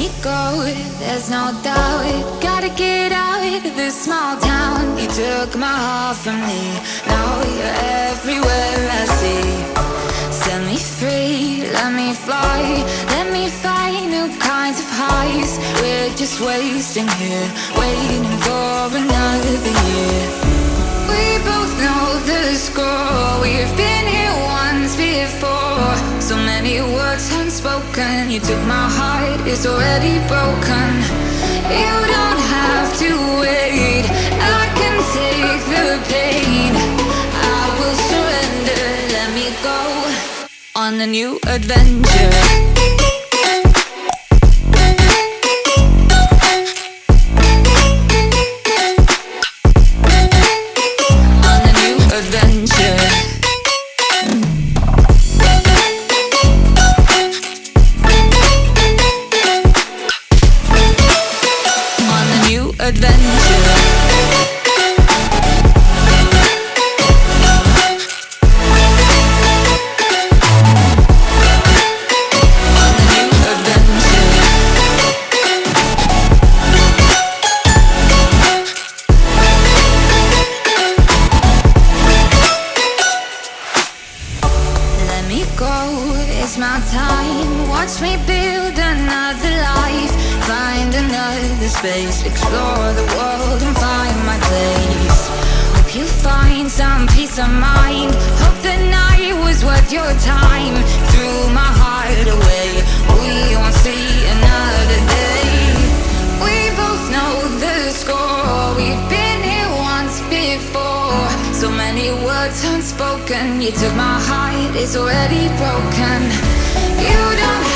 me go, there's no doubt. Gotta get out of this small town. You took my heart from me, now you're everywhere I see. Set me free, let me fly, let me find new kinds of highs. We're just wasting here, waiting for another year. We both know the score, we've been here once before. So many words unspoken, you took my heart, it's already broken. You don't have to wait, I can take the pain. I will surrender, let me go on a new adventure. It's my time, watch me build another life. Find another space, explore the world and find my place. Hope you find some peace of mind. Hope the night was worth your time. Threw my heart away, we won't see another day. We both know the score, we've been here once before. So many words unspoken, you took my heart, it's already broken. You don't